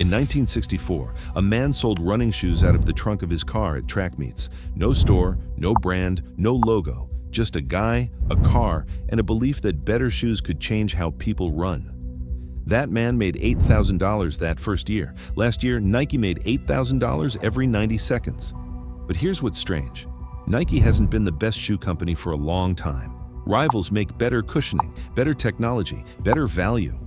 In 1964, a man sold running shoes out of the trunk of his car at track meets. No store, no brand, no logo, just a guy, a car, and a belief that better shoes could change how people run. That man made $8,000 that first year. Last year, Nike made $8,000 every 90 seconds. But here's what's strange. Nike hasn't been the best shoe company for a long time. Rivals make better cushioning, better technology, better value.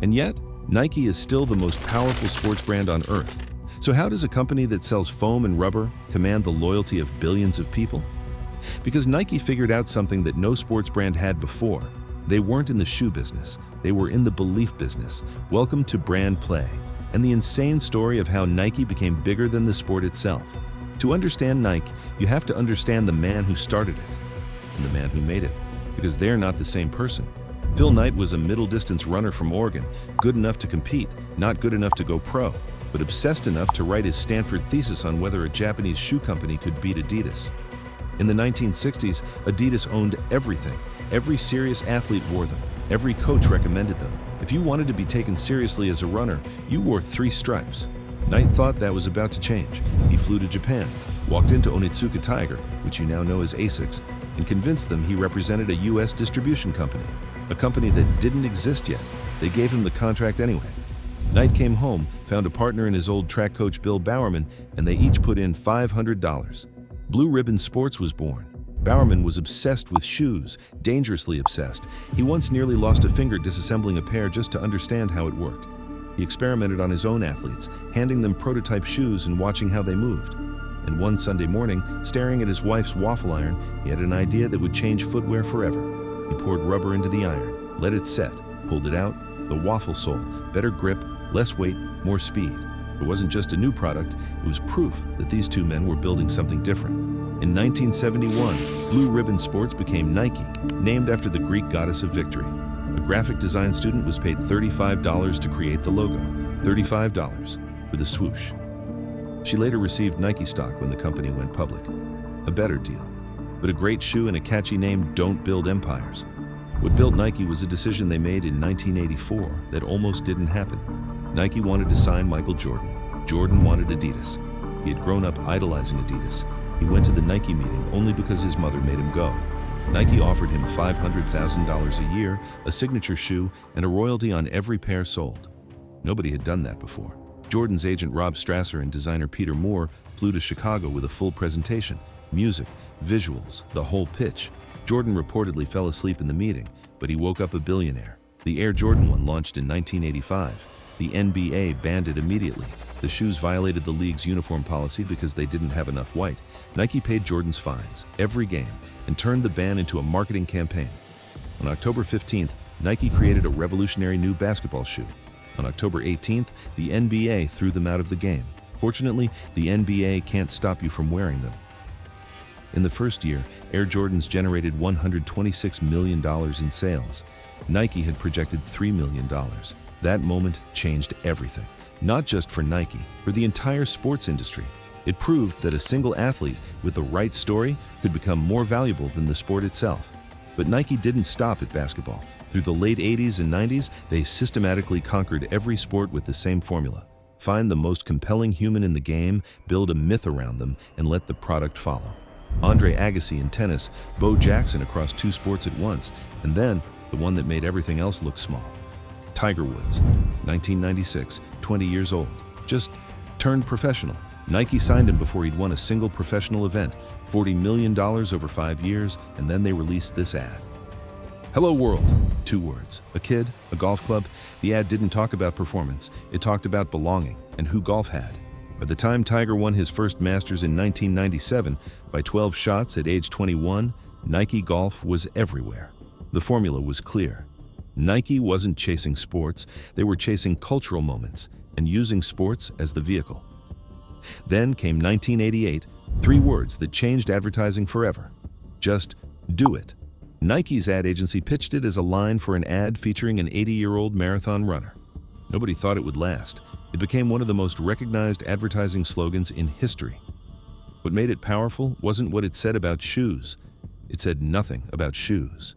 And yet, Nike is still the most powerful sports brand on earth. So how does a company that sells foam and rubber command the loyalty of billions of people? Because Nike figured out something that no sports brand had before. They weren't in the shoe business, they were in the belief business. Welcome to Brand Play, and the insane story of how Nike became bigger than the sport itself. To understand Nike, you have to understand the man who started it, and the man who made it, because they're not the same person. Phil Knight was a middle-distance runner from Oregon, good enough to compete, not good enough to go pro, but obsessed enough to write his Stanford thesis on whether a Japanese shoe company could beat Adidas. In the 1960s, Adidas owned everything. Every serious athlete wore them. Every coach recommended them. If you wanted to be taken seriously as a runner, you wore 3 stripes. Knight thought that was about to change. He flew to Japan, walked into Onitsuka Tiger, which you now know as ASICS, and convinced them he represented a U.S. distribution company, a company that didn't exist yet. They gave him the contract anyway. Knight came home, found a partner in his old track coach Bill Bowerman, and they each put in $500. Blue Ribbon Sports was born. Bowerman was obsessed with shoes, dangerously obsessed. He once nearly lost a finger disassembling a pair just to understand how it worked. He experimented on his own athletes, handing them prototype shoes and watching how they moved. And one Sunday morning, staring at his wife's waffle iron, he had an idea that would change footwear forever. He poured rubber into the iron, let it set, pulled it out, the waffle sole, better grip, less weight, more speed. It wasn't just a new product, it was proof that these two men were building something different. In 1971, Blue Ribbon Sports became Nike, named after the Greek goddess of victory. A graphic design student was paid $35 to create the logo, $35 for the swoosh. She later received Nike stock when the company went public. A better deal. But a great shoe and a catchy name don't build empires. What built Nike was a decision they made in 1984 that almost didn't happen. Nike wanted to sign Michael Jordan. Jordan wanted Adidas. He had grown up idolizing Adidas. He went to the Nike meeting only because his mother made him go. Nike offered him $500,000 a year, a signature shoe, and a royalty on every pair sold. Nobody had done that before. Jordan's agent Rob Strasser and designer Peter Moore flew to Chicago with a full presentation. Music, visuals, the whole pitch. Jordan reportedly fell asleep in the meeting, but he woke up a billionaire. The Air Jordan 1 launched in 1985. The NBA banned it immediately. The shoes violated the league's uniform policy because they didn't have enough white. Nike paid Jordan's fines, every game, and turned the ban into a marketing campaign. On October 15th, Nike created a revolutionary new basketball shoe. On October 18th, the NBA threw them out of the game. Fortunately, the NBA can't stop you from wearing them. In the first year, Air Jordans generated $126 million in sales. Nike had projected $3 million. That moment changed everything. Not just for Nike, for the entire sports industry. It proved that a single athlete with the right story could become more valuable than the sport itself. But Nike didn't stop at basketball. Through the late 80s and 90s, they systematically conquered every sport with the same formula. Find the most compelling human in the game, build a myth around them, and let the product follow. Andre Agassi in tennis, Bo Jackson across 2 sports at once, and then the one that made everything else look small. Tiger Woods, 1996, 20 years old, just turned professional. Nike signed him before he'd won a single professional event, $40 million over 5 years, and then they released this ad. Hello world, 2 words, a kid, a golf club. The ad didn't talk about performance, it talked about belonging and who golf had. By the time Tiger won his first Masters in 1997, by 12 shots at age 21, Nike Golf was everywhere. The formula was clear. Nike wasn't chasing sports, they were chasing cultural moments and using sports as the vehicle. Then came 1988, 3 words that changed advertising forever. Just do it. Nike's ad agency pitched it as a line for an ad featuring an 80-year-old marathon runner. Nobody thought it would last. It became one of the most recognized advertising slogans in history. What made it powerful wasn't what it said about shoes. It said nothing about shoes.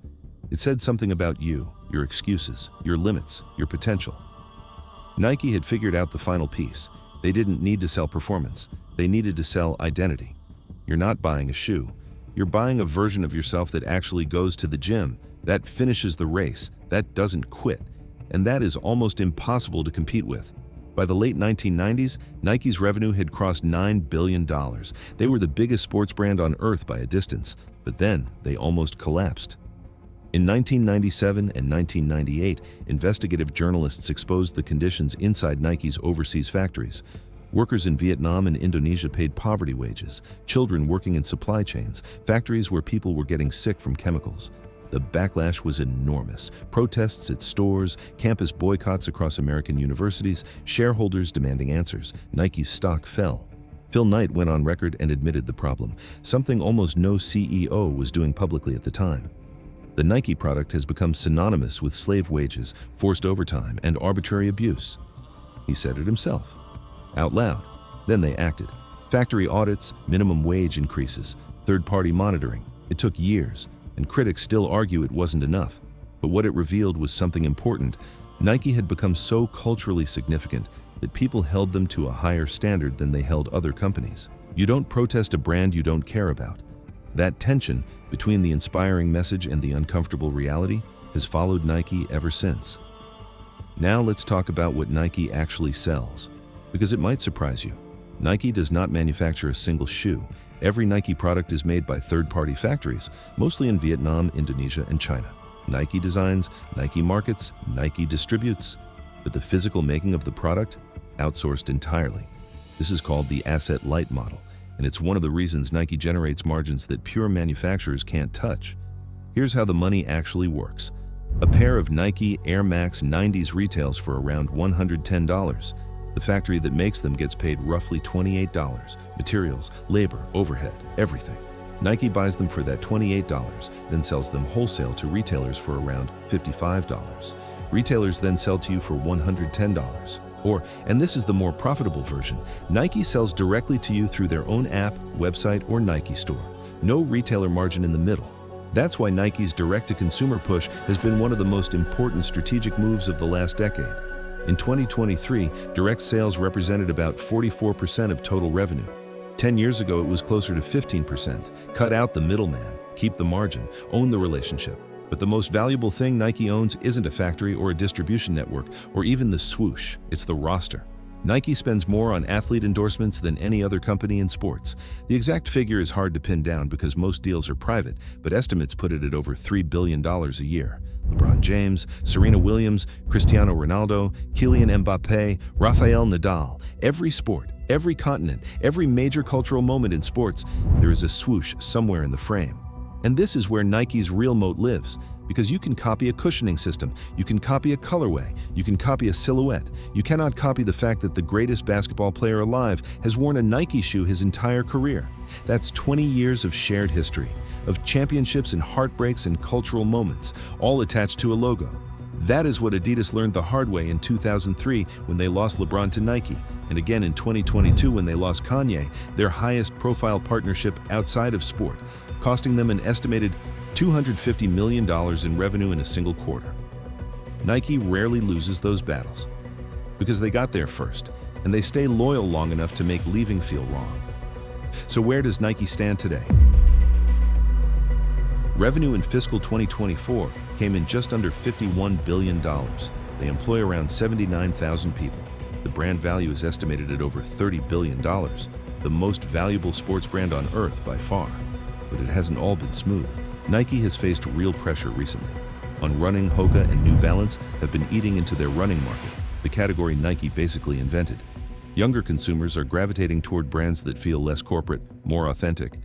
It said something about you, your excuses, your limits, your potential. Nike had figured out the final piece. They didn't need to sell performance. They needed to sell identity. You're not buying a shoe. You're buying a version of yourself that actually goes to the gym, that finishes the race, that doesn't quit. And that is almost impossible to compete with. By the late 1990s, Nike's revenue had crossed $9 billion. They were the biggest sports brand on earth by a distance, but then they almost collapsed. In 1997 and 1998, investigative journalists exposed the conditions inside Nike's overseas factories. Workers in Vietnam and Indonesia paid poverty wages, children working in supply chains, factories where people were getting sick from chemicals. The backlash was enormous. Protests at stores, campus boycotts across American universities, shareholders demanding answers. Nike's stock fell. Phil Knight went on record and admitted the problem, something almost no CEO was doing publicly at the time. The Nike product has become synonymous with slave wages, forced overtime, and arbitrary abuse. He said it himself, out loud. Then they acted. Factory audits, minimum wage increases, third-party monitoring. It took years, and critics still argue it wasn't enough. But what it revealed was something important. Nike had become so culturally significant that people held them to a higher standard than they held other companies. You don't protest a brand you don't care about. That tension between the inspiring message and the uncomfortable reality has followed Nike ever since. Now let's talk about what Nike actually sells, because it might surprise you. Nike does not manufacture a single shoe. Every Nike product is made by third-party factories, mostly in Vietnam, Indonesia, and China. Nike designs, Nike markets, Nike distributes, but the physical making of the product, outsourced entirely. This is called the asset-light model, and it's one of the reasons Nike generates margins that pure manufacturers can't touch. Here's how the money actually works. A pair of Nike Air Max 90s retails for around $110. The factory that makes them gets paid roughly $28. Materials, labor, overhead, everything. Nike buys them for that $28, then sells them wholesale to retailers for around $55. Retailers then sell to you for $110. Or, and this is the more profitable version, Nike sells directly to you through their own app, website, or Nike store. No retailer margin in the middle. That's why Nike's direct-to-consumer push has been one of the most important strategic moves of the last decade. In 2023, direct sales represented about 44% of total revenue. 10 years ago, it was closer to 15%. Cut out the middleman, keep the margin, own the relationship. But the most valuable thing Nike owns isn't a factory or a distribution network, or even the swoosh, it's the roster. Nike spends more on athlete endorsements than any other company in sports. The exact figure is hard to pin down because most deals are private, but estimates put it at over $3 billion a year. LeBron James, Serena Williams, Cristiano Ronaldo, Kylian Mbappé, Rafael Nadal. Every sport, every continent, every major cultural moment in sports, there is a swoosh somewhere in the frame. And this is where Nike's real moat lives, because you can copy a cushioning system, you can copy a colorway, you can copy a silhouette. You cannot copy the fact that the greatest basketball player alive has worn a Nike shoe his entire career. That's 20 years of shared history, of championships and heartbreaks and cultural moments, all attached to a logo. That is what Adidas learned the hard way in 2003 when they lost LeBron to Nike, and again in 2022 when they lost Kanye, their highest profile partnership outside of sport, costing them an estimated $250 million in revenue in a single quarter. Nike rarely loses those battles because they got there first, and they stay loyal long enough to make leaving feel wrong. So where does Nike stand today? Revenue in fiscal 2024 came in just under $51 billion. They employ around 79,000 people. The brand value is estimated at over $30 billion, the most valuable sports brand on earth by far. But it hasn't all been smooth. Nike has faced real pressure recently. On running, Hoka and New Balance have been eating into their running market, the category Nike basically invented. Younger consumers are gravitating toward brands that feel less corporate, more authentic.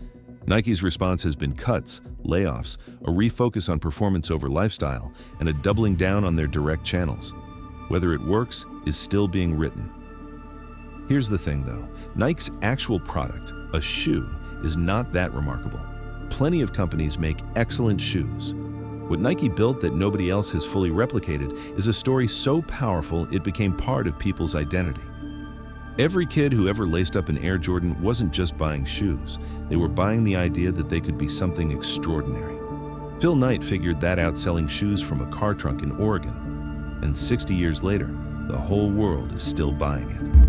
Nike's response has been cuts, layoffs, a refocus on performance over lifestyle, and a doubling down on their direct channels. Whether it works is still being written. Here's the thing though, Nike's actual product, a shoe, is not that remarkable. Plenty of companies make excellent shoes. What Nike built that nobody else has fully replicated is a story so powerful it became part of people's identity. Every kid who ever laced up an Air Jordan wasn't just buying shoes. They were buying the idea that they could be something extraordinary. Phil Knight figured that out selling shoes from a car trunk in Oregon. And 60 years later, the whole world is still buying it.